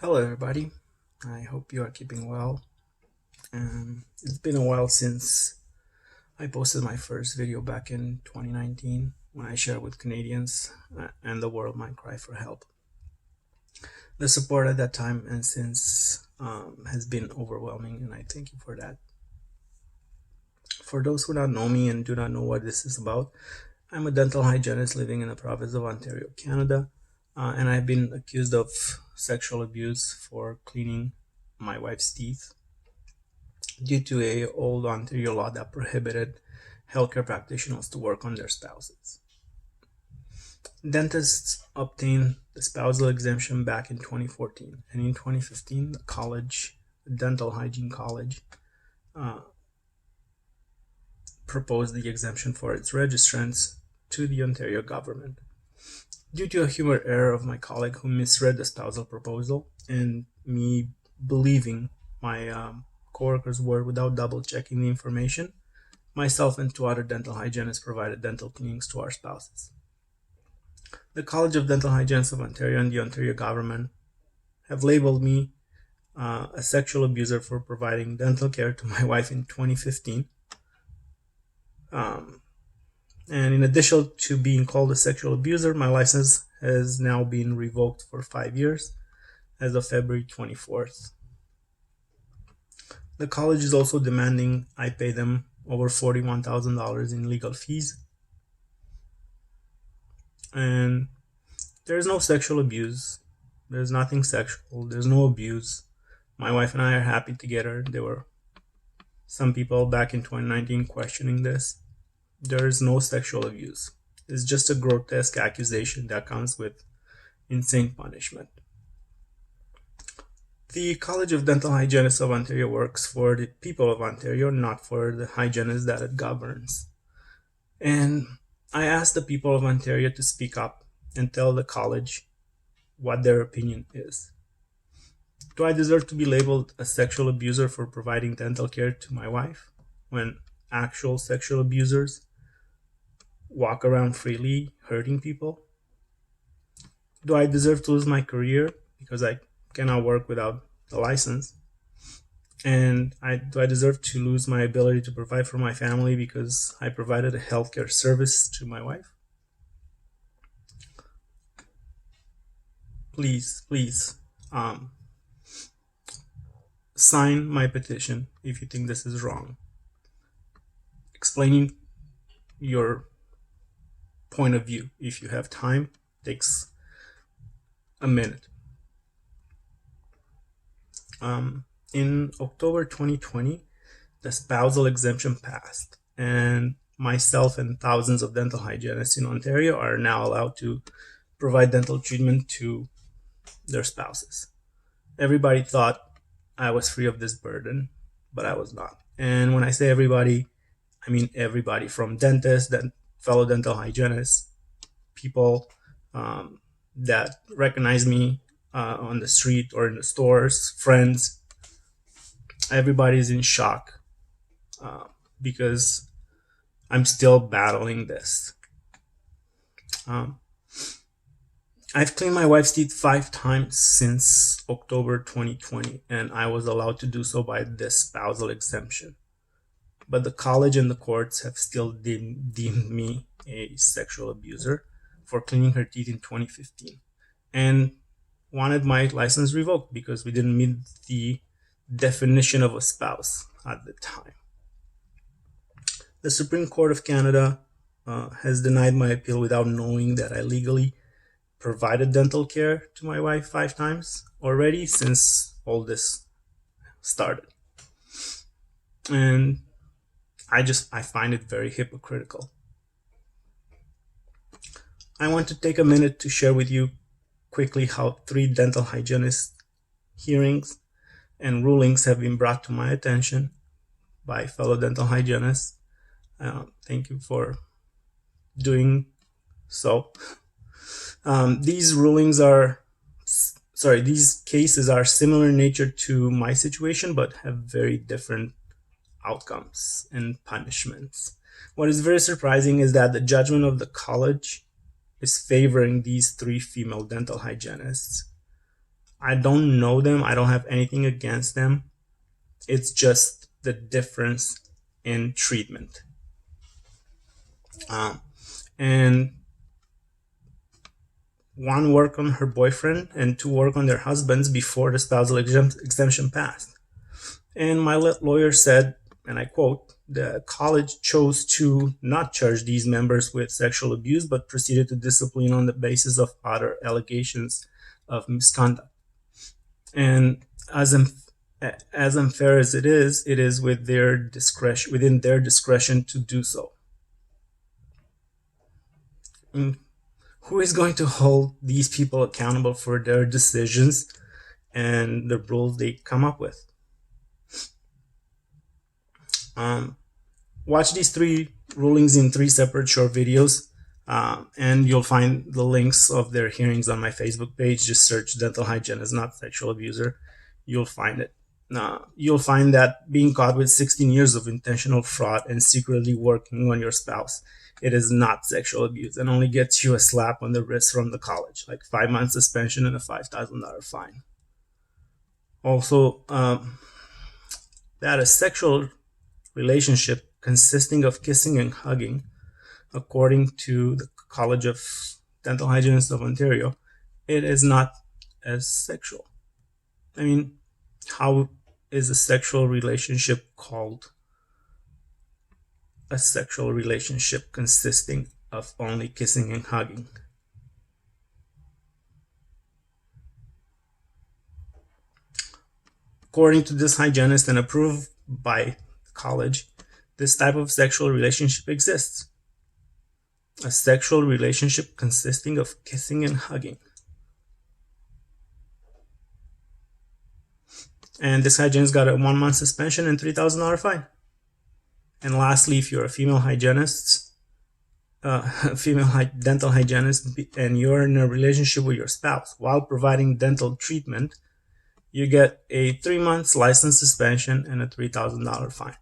Hello, everybody. I hope you are keeping well. It's been a while since I posted my first video back in 2019 when I shared with Canadians and the world my cry for help. The support at that time and since has been overwhelming, and I thank you for that. For those who don't know me and do not know what this is about, I'm a dental hygienist living in the province of Ontario, Canada, and I've been accused of sexual abuse for cleaning my wife's teeth due to a old Ontario law that prohibited healthcare practitioners to work on their spouses. Dentists obtained the spousal exemption back in 2014, and in 2015, the Dental Hygiene College, proposed the exemption for its registrants to the Ontario government. Due to a human error of my colleague who misread the spousal proposal and me believing my coworker's word without double checking the information, myself and two other dental hygienists provided dental cleanings to our spouses. The College of Dental Hygienists of Ontario and the Ontario government have labeled me a sexual abuser for providing dental care to my wife in 2015. And in addition to being called a sexual abuser, my license has now been revoked for 5 years as of February 24th. The college is also demanding I pay them over $41,000 in legal fees. And there's no sexual abuse. There's nothing sexual. There's no abuse. My wife and I are happy together. There were some people back in 2019 questioning this. There is no sexual abuse. It's just a grotesque accusation that comes with insane punishment. The College of Dental Hygienists of Ontario works for the people of Ontario, not for the hygienists that it governs. And I asked the people of Ontario to speak up and tell the college what their opinion is. Do I deserve to be labeled a sexual abuser for providing dental care to my wife when actual sexual abusers walk around freely hurting people? Do I deserve to lose my career because I cannot work without the license? And do I deserve to lose my ability to provide for my family because I provided a healthcare service to my wife? Please, sign my petition if you think this is wrong. Explaining your point of view, if you have time, takes a minute. In October 2020, the spousal exemption passed, and myself and thousands of dental hygienists in Ontario are now allowed to provide dental treatment to their spouses. Everybody thought I was free of this burden, but I was not. And when I say everybody, I mean everybody from dentists, fellow dental hygienists, people that recognize me on the street or in the stores, friends. Everybody's in shock because I'm still battling this. I've cleaned my wife's teeth 5 times since October 2020, and I was allowed to do so by this spousal exemption. But the college and the courts have still deemed me a sexual abuser for cleaning her teeth in 2015 and wanted my license revoked because we didn't meet the definition of a spouse at the time. The Supreme Court of Canada has denied my appeal without knowing that I legally provided dental care to my wife 5 times already since all this started. And I find it very hypocritical. I want to take a minute to share with you quickly how 3 dental hygienist hearings and rulings have been brought to my attention by fellow dental hygienists. Thank you for doing so. These cases are similar in nature to my situation, but have very different outcomes and punishments. What is very surprising is that the judgment of the college is favoring these 3 female dental hygienists. I don't know them. I don't have anything against them. It's just the difference in treatment. And one worked on her boyfriend and two worked on their husbands before the spousal exemption passed. And my lawyer said, and I quote, the college chose to not charge these members with sexual abuse, but proceeded to discipline on the basis of other allegations of misconduct. And as unfair as it is with their discretion, within their discretion to do so. And who is going to hold these people accountable for their decisions and the rules they come up with? Watch these 3 rulings in 3 separate short videos, and you'll find the links of their hearings on my Facebook page. Just search dental hygienist, not sexual abuser. You'll find it. You'll find that being caught with 16 years of intentional fraud and secretly working on your spouse, it is not sexual abuse and only gets you a slap on the wrist from the college, like 5 months suspension and a $5,000 fine. Also, that a sexual relationship consisting of kissing and hugging, according to the College of Dental Hygienists of Ontario, it is not as sexual. I mean, how is a sexual relationship called a sexual relationship consisting of only kissing and hugging? According to this hygienist and approved by the college, this type of sexual relationship exists. A sexual relationship consisting of kissing and hugging. And this hygienist got a 1-month suspension and $3,000 fine. And lastly, if you're a female hygienist, dental hygienist, and you're in a relationship with your spouse while providing dental treatment, you get a 3 months license suspension and a $3,000 fine.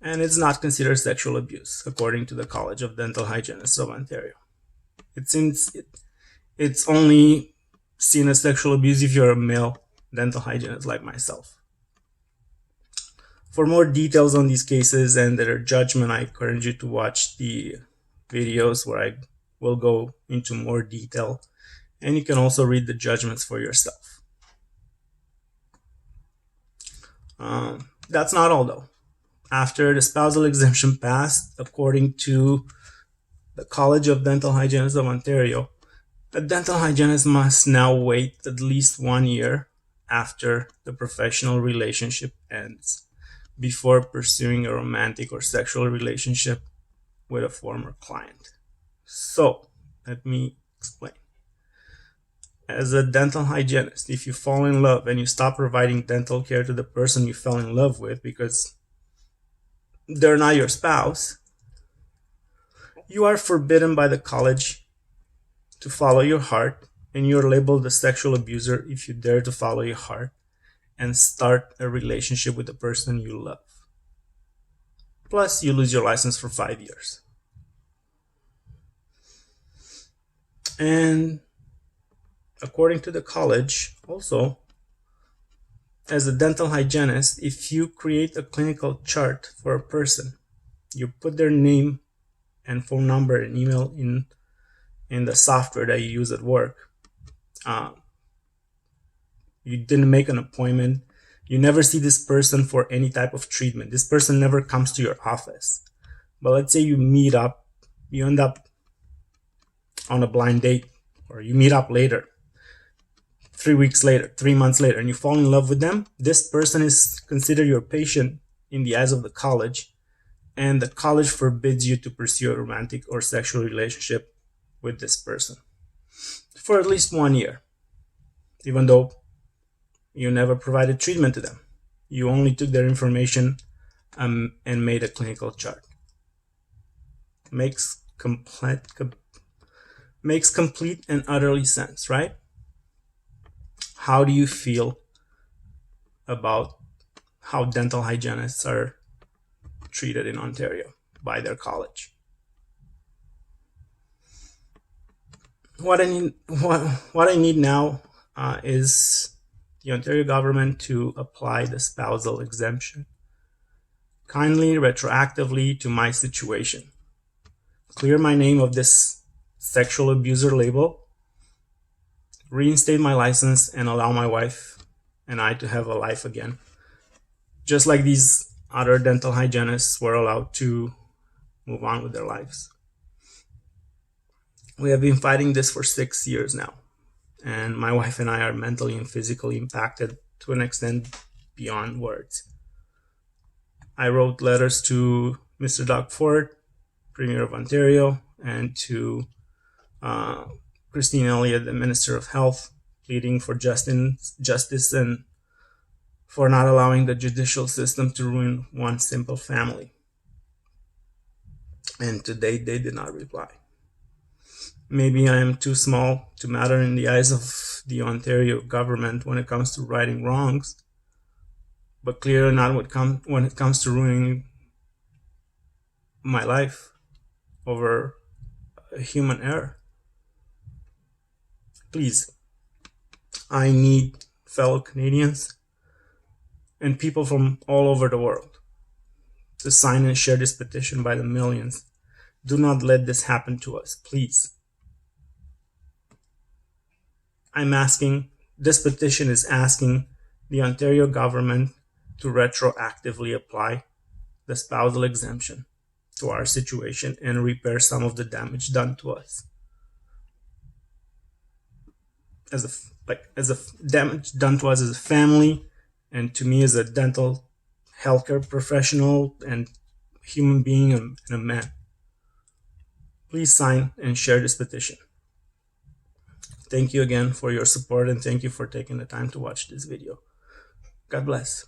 And it's not considered sexual abuse, according to the College of Dental Hygienists of Ontario. It's only seen as sexual abuse if you're a male dental hygienist like myself. For more details on these cases and their judgment, I encourage you to watch the videos where I will go into more detail, and you can also read the judgments for yourself. That's not all though. After the spousal exemption passed, according to the College of Dental Hygienists of Ontario, a dental hygienist must now wait at least 1 year after the professional relationship ends before pursuing a romantic or sexual relationship with a former client. So, let me explain. As a dental hygienist, if you fall in love and you stop providing dental care to the person you fell in love with because they're not your spouse, you are forbidden by the college to follow your heart, and you're labeled a sexual abuser if you dare to follow your heart and start a relationship with the person you love. Plus, you lose your license for 5 years. And according to the college, also, as a dental hygienist, if you create a clinical chart for a person, you put their name and phone number and email in the software that you use at work. You didn't make an appointment. You never see this person for any type of treatment. This person never comes to your office. But let's say you meet up, you end up on a blind date, or you meet up later, 3 weeks later, 3 months later, and you fall in love with them. This person is considered your patient in the eyes of the college, and the college forbids you to pursue a romantic or sexual relationship with this person for at least 1 year, even though you never provided treatment to them. You only took their information and made a clinical chart. Makes complete and utterly sense, right? How do you feel about how dental hygienists are treated in Ontario by their college? What I need now, is the Ontario government to apply the spousal exemption kindly retroactively to my situation. Clear my name of this sexual abuser label, reinstate my license, and allow my wife and I to have a life again, just like these other dental hygienists were allowed to move on with their lives. We have been fighting this for 6 years now, and my wife and I are mentally and physically impacted to an extent beyond words. I wrote letters to Mr. Doug Ford, Premier of Ontario, and to Christine Elliott, the Minister of Health, pleading for justice and for not allowing the judicial system to ruin one simple family. And to date, they did not reply. Maybe I am too small to matter in the eyes of the Ontario government when it comes to righting wrongs, but clearly not when it comes to ruining my life over a human error. Please, I need fellow Canadians and people from all over the world to sign and share this petition by the millions. Do not let this happen to us, please. This petition is asking the Ontario government to retroactively apply the spousal exemption to our situation and repair some of the damage done to us. As a damage done to us as a family, and to me as a dental healthcare professional and human being and a man. Please sign and share this petition. Thank you again for your support, and thank you for taking the time to watch this video. God bless.